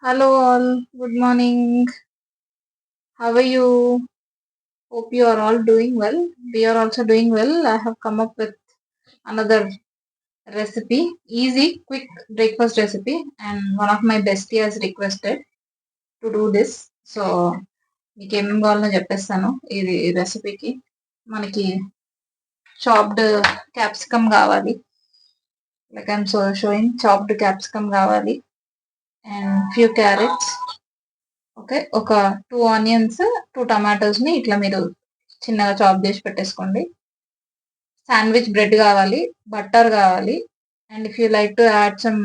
Hello all, good morning. How are you? Hope you are all doing well. We are also doing well. I have come up with another recipe, easy, quick breakfast recipe, and one of my bestie has requested to do this. So మీకు ఏమేమి కావాలో చెప్పేస్తాను ఇది రెసిపీకి. మనకి chopped capsicum కావాలి, like I'm showing chopped capsicum కావాలి, and few carrots. Okay, ఒక 2 onions, 2 టమాటోస్ని ఇట్లా మీరు చిన్నగా చాప్ చేసి పెట్టేసుకోండి. శాండ్విచ్ బ్రెడ్ కావాలి, బటర్ కావాలి, and if you like to add some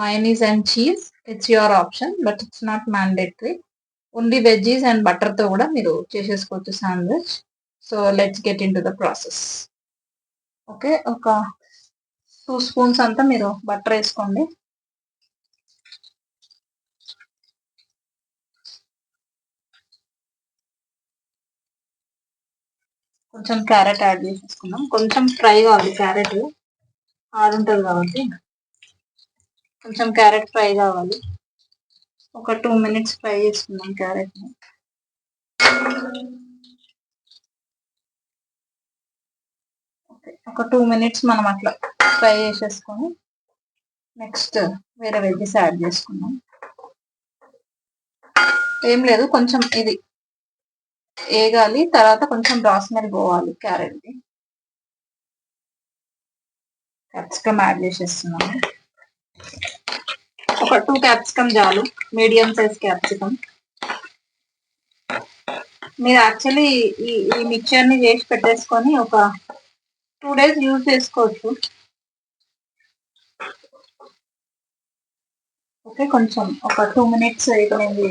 mayonnaise and cheese, it's your option, but it's not mandatory. Only veggies and బటర్తో కూడా మీరు చేసేసుకోవచ్చు sandwich. So let's get into the process. Okay, ఒక 2 spoons అంతా మీరు butter వేసుకోండి. కొంచెం carrot add చేసేసుకుందాం. కొంచెం ఫ్రై కావాలి, క్యారెట్ ఆడుంటుంది కాబట్టి కొంచెం క్యారెట్ ఫ్రై కావాలి. ఒక 2 minutes ఫ్రై చేసుకుందాం క్యారెట్ని. ఓకే, ఒక 2 minutes మనం అట్లా ఫ్రై చేసేసుకొని నెక్స్ట్ వేరే వెజ్జెస్ యాడ్ చేసుకుందాం. ఏం లేదు, కొంచెం ఇది వేగాలి, తర్వాత కొంచెం స్మెల్ పోవాలి క్యారెట్ది. Capsicum add చేసేస్తున్నాము. ఒక 2 క్యాప్సికమ్ చాలు, మీడియం సైజ్ క్యాప్సికమ్. మీరు యాక్చువల్లీ ఈ మిక్చర్ని చేసి పెట్టేసుకొని ఒక 2 days యూజ్ చేసుకోవచ్చు. ఓకే, కొంచెం ఒక 2 minutes అయిపోయింది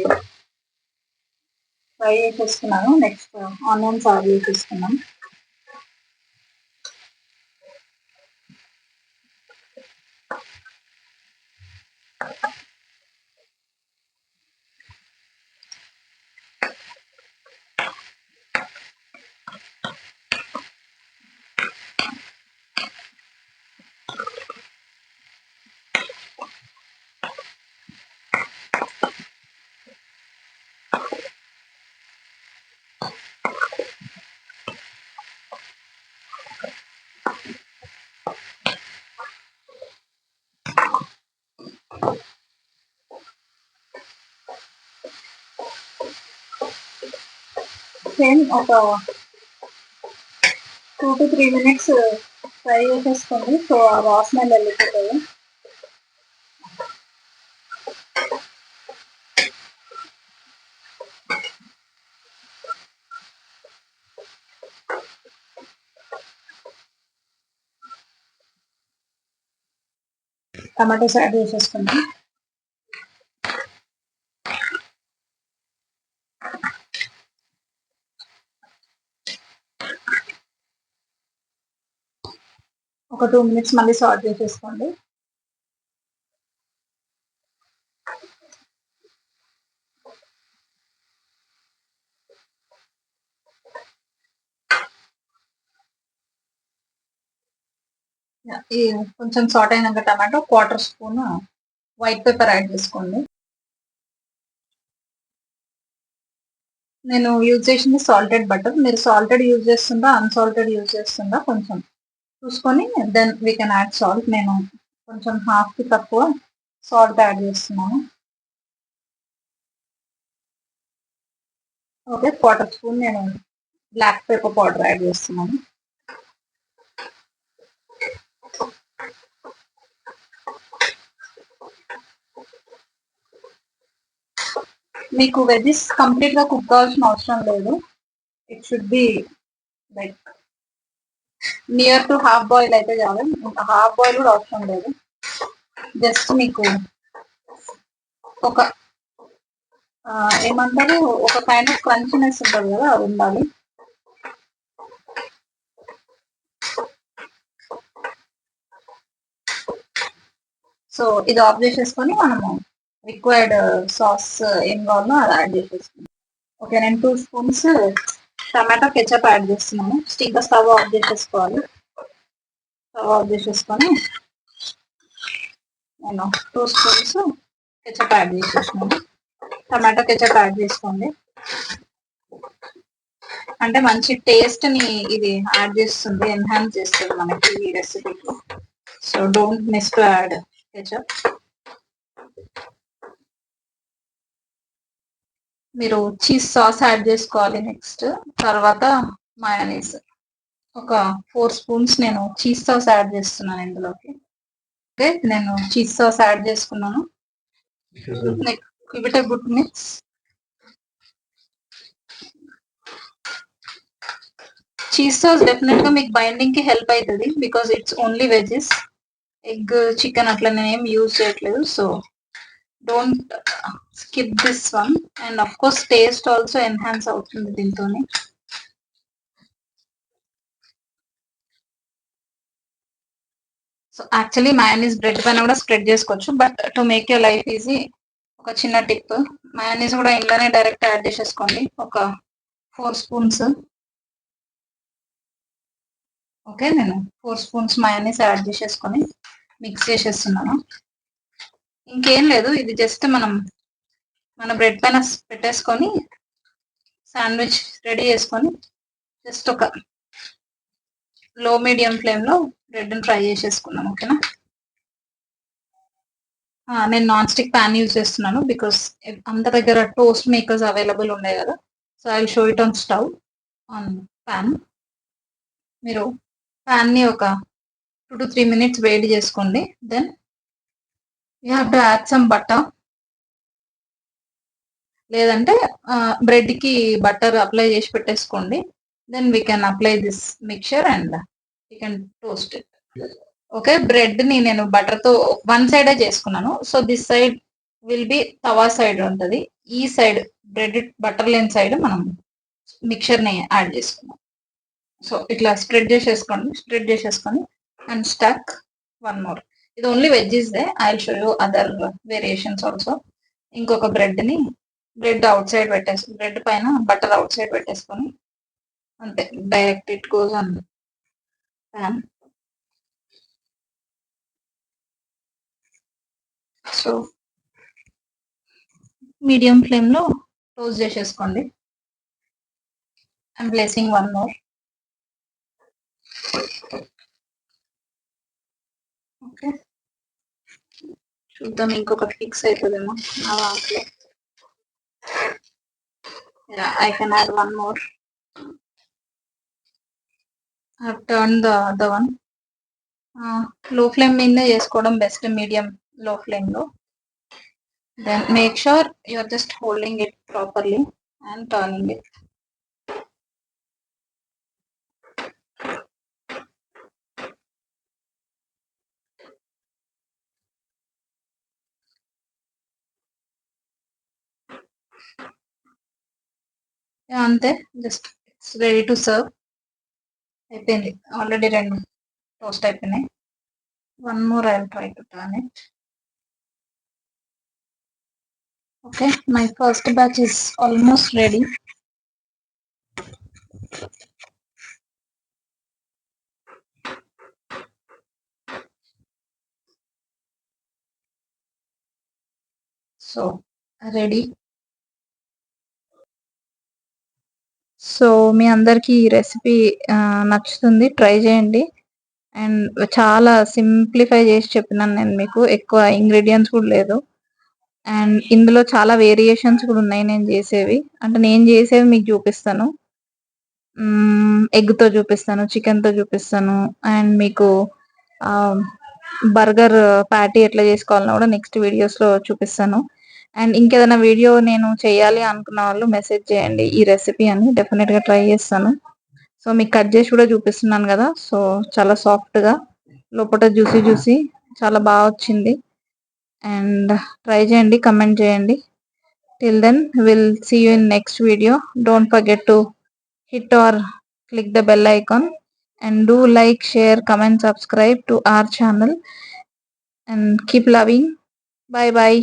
ఫ్రై చేసేసుకున్నాను. నెక్స్ట్ ఆనియన్స్ యాడ్ చేసేసుకున్నాం. సేమ్ ఒక 2 to 3 minutes ఫ్రై చేసేసుకోండి. సో ఆ వాసన వెళ్ళిపోతుంది. టమాటోస్ యాడ్ చేసేసుకుందాం. ఒక 2 minutes మళ్ళీ సాల్ట్ చేసేసుకోండి. ఈ కొంచెం సాల్ట్ అయినాక tomato 1/4 spoon white pepper add చేసుకోండి. నేను యూజ్ చేసింది సాల్టెడ్ బటర్. మీరు సాల్టెడ్ యూజ్ చేస్తుందా అన్సాల్టెడ్ యూజ్ చేస్తుందా కొంచెం చూసుకొని then we can add salt. నేను కొంచెం హాఫ్కి తక్కువ సాల్ట్ యాడ్ చేస్తున్నాను. ఓకే, 1/4 స్పూన్ నేను బ్లాక్ పెప్పర్ పౌడర్ యాడ్ చేస్తున్నాను. మీకు వెజ్జెస్ కంప్లీట్గా కుక్ కావాల్సిన అవసరం లేదు. It should be like near to half boil అయితే చాలు. హాఫ్ బాయిల్ కూడా అవసరం లేదు. జస్ట్ మీకు ఒక ఏమంటారు, ఒక కైండ్ ఆఫ్ క్రంచినెస్ ఉంటుంది కదా, అది ఉండాలి. సో ఇది ఆఫ్ చేసేసుకొని మనము రిక్వైర్డ్ సాస్ ఏం కావాలో అది యాడ్ చేసేసుకుందాం. ఓకే, నేను 2 స్పూన్స్ టమాటో కెచప్ యాడ్ చేస్తున్నాను. ఇంకా స్టవ్ ఆఫ్ చేసేసుకోవాలి. స్టవ్ ఆఫ్ చేసేసుకొని నేను 2 స్పూన్స్ కెచప్ యాడ్ చేసేసినాను. టమాటో కెచప్ యాడ్ చేసుకోండి. అంటే మంచి టేస్ట్ ని ఇది యాడ్ చేస్తుంది, ఎన్హాన్స్ చేస్తుంది మనకి ఈ రెసిపీకి. So don't miss to add ketchup. మీరు చీజ్ సాస్ యాడ్ చేసుకోవాలి నెక్స్ట్. తర్వాత మయోనీస్ ఒక 4 స్పూన్స్ నేను చీజ్ సాస్ యాడ్ చేస్తున్నాను ఇందులోకి. ఓకే, నేను చీజ్ సాస్ యాడ్ చేసుకున్నాను. Next give it a good mix. Cheese sauce definite గా మీకు బైండింగ్ కి హెల్ప్ అవుతుంది, because it's only veggies. Egg chicken అట్లా నేను ఏం యూజ్ చేయట్లేదు. So don't skip this one. And of course taste also enhance అవుతుంది దీంతోనే. సో యాక్చువల్లీ మయోనీస్ బ్రెడ్ పైన కూడా స్ప్రెడ్ చేసుకోవచ్చు, but to make your life easy ఒక చిన్న టిప్, మయోనీస్ కూడా ఇంట్లోనే డైరెక్ట్ యాడ్ చేసేసుకోండి. ఒక 4 స్పూన్స్. ఓకే, నేను 4 స్పూన్స్ మయోనీస్ యాడ్ చేసేసుకొని మిక్స్ చేసేస్తున్నాను. ఇంకేం లేదు, ఇది జస్ట్ మన బ్రెడ్ పైన పెట్టేసుకొని శాండ్విచ్ రెడీ చేసుకొని జస్ట్ ఒక లో మీడియం ఫ్లేమ్ లో బ్రెడ్ ఫ్రై చేసేసుకున్నాం. ఓకేనా? నేను నాన్ స్టిక్ ప్యాన్ యూజ్ చేస్తున్నాను, బికాస్ అందరి దగ్గర టోస్ట్ మేకర్స్ అవైలబుల్ ఉన్నాయి కదా. So I show it on stove on pan. మీరు ప్యాన్ ని ఒక 2 to 3 minutes వేడి చేసుకోండి. Then you have to add some butter. లేదంటే బ్రెడ్ కి బటర్ అప్లై చేసి పెట్టేసుకోండి. Then we can apply this mixture and we can toast it. Okay, bread ని నేను బటర్ తో వన్ సైడే చేసుకున్నాను. So this side will be tawa side ఉంటుంది. ఈ సైడ్ బ్రెడ్ బటర్ లేని సైడ్ మనం మిక్చర్ ని యాడ్ చేసుకున్నాం. సో ఇట్లా స్ప్రెడ్ చేసేసుకొని అండ్ స్టక్ వన్ మోర్. ఇది only veggies they. I will show you other variations also. ఇంకొక బ్రెడ్ అవుట్ సైడ్ బ్రెడ్ పైన బటర్ అవుట్ సైడ్ పెట్టేసుకొని అంతే, direct it goes on pan. So medium flame లో toast చేసేసుకోండి. I'm placing one more. Okay, చూద్దాం ఇంకొకటి fix అవుతుందేమో నా దాంట్లో. I can add one more. I've turned the other one. Low flame మీదనే చేసుకోవడం బెస్ట్, మీడియం లో ఫ్లేమ్ లో. Then make sure you are just holding it properly and turning it. అంతే, just it's ready to serve. అయిపోయింది, already 2 toast అయిపోయినాయి. One more I will try to turn it. Okay, my first batch is almost ready. So ready. So మీ అందరికీ ఈ recipe నచ్చుతుంది, try చేయండి. And చాలా simplify చేసి చెప్పినాను నేను మీకు, ఎక్కువ ఇంగ్రీడియంట్స్ కూడా లేదు. అండ్ ఇందులో చాలా వేరియేషన్స్ కూడా ఉన్నాయి నేను చేసేవి. అంటే నేను చేసేవి మీకు చూపిస్తాను, ఎగ్తో చూపిస్తాను, చికెన్తో చూపిస్తాను. అండ్ మీకు బర్గర్ ప్యాటీ ఎట్లా చేసుకోవాలన్నా కూడా నెక్స్ట్ వీడియోస్లో చూపిస్తాను. అండ్ ఇంకేదైనా వీడియో నేను చేయాలి అనుకున్న వాళ్ళు మెసేజ్ చేయండి ఈ రెసిపీ అని, డెఫినెట్గా ట్రై చేస్తాను. సో మీకు కట్ చేసి కూడా చూపిస్తున్నాను కదా. సో చాలా సాఫ్ట్గా, లోపల జ్యూసీ చాలా బాగా వచ్చింది. అండ్ ట్రై చేయండి, కమెంట్ చేయండి. Till then will see you in next video. Don't forget to hit or click the bell icon and do like, share, comment, subscribe to our channel and keep loving. Bye bye.